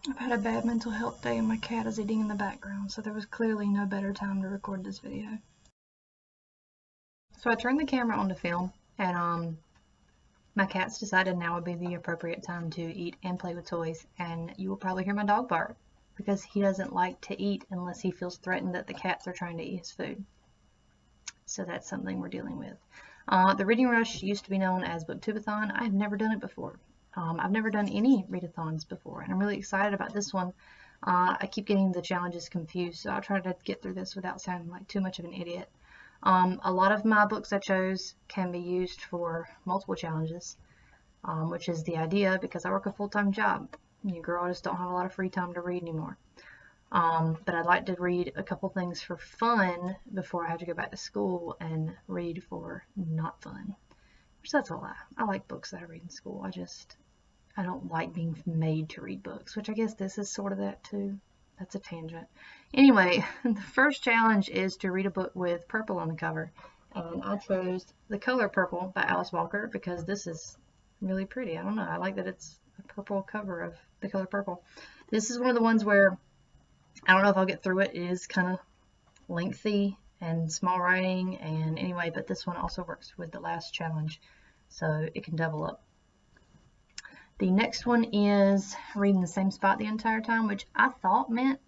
I've had a bad mental health day and my cat is eating in the background, so there was clearly no better time to record this video. So I turned the camera on to film, and my cat's decided now would be the appropriate time to eat and play with toys, and you will probably hear my dog bark because he doesn't like to eat unless he feels threatened that the cats are trying to eat his food. So that's something we're dealing with. The Reading Rush used to be known as Booktubeathon. I've never done it before. I've never done any readathons before, and I'm really excited about this one. I keep getting the challenges confused, so I'll try to get through this without sounding like too much of an idiot. A lot of my books I chose can be used for multiple challenges, which is the idea because I work a full-time job. You girl just don't have a lot of free time to read anymore. But I'd like to read a couple things for fun before I have to go back to school and read for not fun. Which that's a lie. I like books that I read in school. I don't like being made to read books, which I guess this is sort of that too. That's a tangent. Anyway, the first challenge is to read a book with purple on the cover. And I chose The Color Purple by Alice Walker because this is really pretty. I don't know. I like that it's a purple cover of The Color Purple. This is one of the ones where I don't know if I'll get through it. It is kind of lengthy and small writing, and anyway, but this one also works with the last challenge, so it can double up. The next one is read in the same spot the entire time, which I thought meant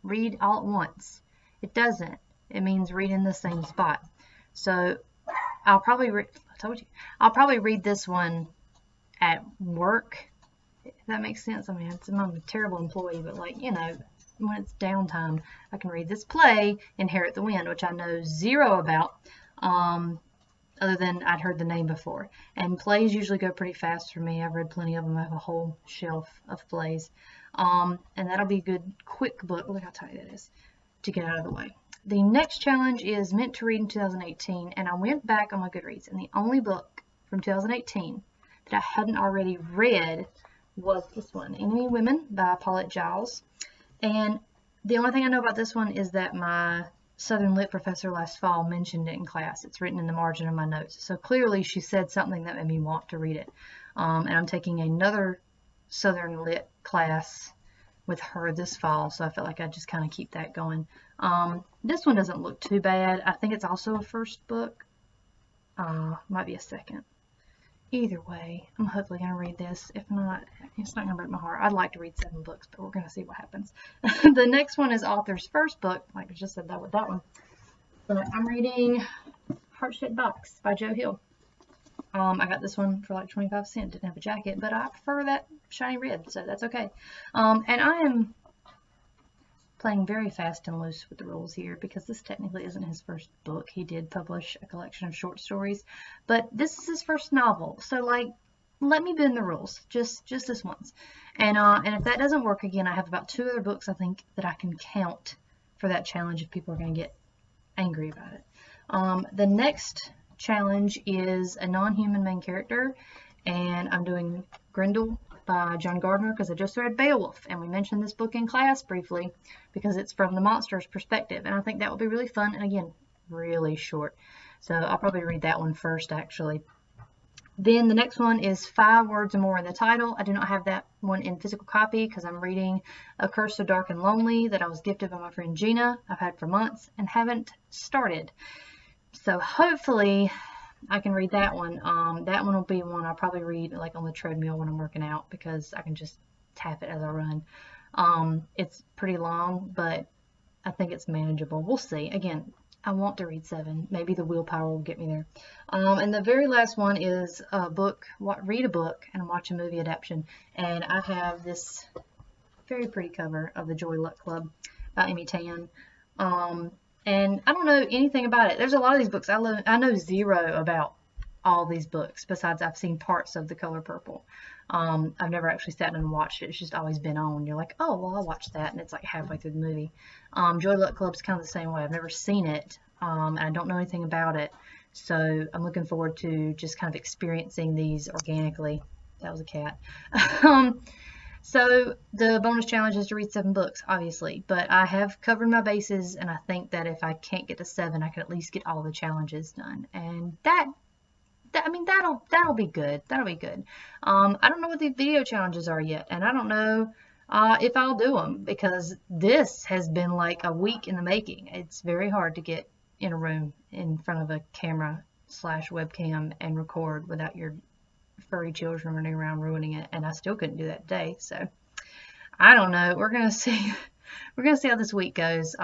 read all at once. It doesn't. It means read in the same spot. So I'll probably read this one at work, if that makes sense. I mean, I'm a terrible employee, but like, you know, when it's downtime, I can read this play, Inherit the Wind, which I know zero about, other than I'd heard the name before. And plays usually go pretty fast for me. I've read plenty of them. I have a whole shelf of plays. And that'll be a good, quick book. Look how tight it is to get out of the way. The next challenge is meant to read in 2018, and I went back on my Goodreads, and the only book from 2018 that I hadn't already read was this one, Enemy Women by Paulette Giles. And the only thing I know about this one is that my Southern Lit professor last fall mentioned it in class. It's written in the margin of my notes. So clearly she said something that made me want to read it. And I'm taking another Southern Lit class with her this fall, so I felt like I'd just kind of keep that going. This one doesn't look too bad. I think it's also a first book. Might be a second. Either way, I'm hopefully going to read this. If not, it's not going to break my heart. I'd like to read 7 books, but we're going to see what happens. The next one is author's first book. Like I just said that with that one. But I'm reading Heart-Shaped Box by Joe Hill. I got this one for like 25 cents. Didn't have a jacket, but I prefer that shiny red, so that's okay. And I am playing very fast and loose with the rules here because this technically isn't his first book. He did publish a collection of short stories, but this is his first novel. So like, let me bend the rules just this once. And if that doesn't work again, I have about 2 other books I think that I can count for that challenge if people are going to get angry about it. The next challenge is a non-human main character, and I'm doing Grendel by John Gardner because I just read Beowulf, and we mentioned this book in class briefly because it's from the monster's perspective, and I think that will be really fun, and again, really short. So I'll probably read that one first, actually. Then the next one is 5 Words or More in the title. I do not have that one in physical copy because I'm reading A Curse So Dark and Lonely that I was gifted by my friend Gina. I've had for months and haven't started. So hopefully I can read that one. That one will be one I'll probably read like on the treadmill when I'm working out because I can just tap it as I run. It's pretty long, but I think it's manageable. We'll see. Again, I want to read 7. Maybe the willpower will get me there. And the very last one is a book, read a book and watch a movie adaptation. And I have this very pretty cover of The Joy Luck Club by Amy Tan. And I don't know anything about it. There's a lot of these books. I know zero about all these books, besides I've seen parts of The Color Purple. I've never actually sat down and watched it. It's just always been on. You're like, oh, well, I'll watch that. And it's like halfway through the movie. Joy Luck Club's kind of the same way. I've never seen it. And I don't know anything about it. So I'm looking forward to just kind of experiencing these organically. That was a cat. So the bonus challenge is to read 7 books, obviously, but I have covered my bases, and I think that if I can't get to 7, I can at least get all the challenges done, and that'll be good. That'll be good. I don't know what the video challenges are yet, and I don't know If I'll do them, because this has been like a week in the making. It's very hard to get in a room in front of a camera slash webcam and record without your furry children running around ruining it, and I still couldn't do that today. So I don't know. We're gonna see. We're gonna see how this week goes.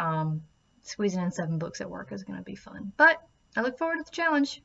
Squeezing in 7 books at work is gonna be fun, but I look forward to the challenge.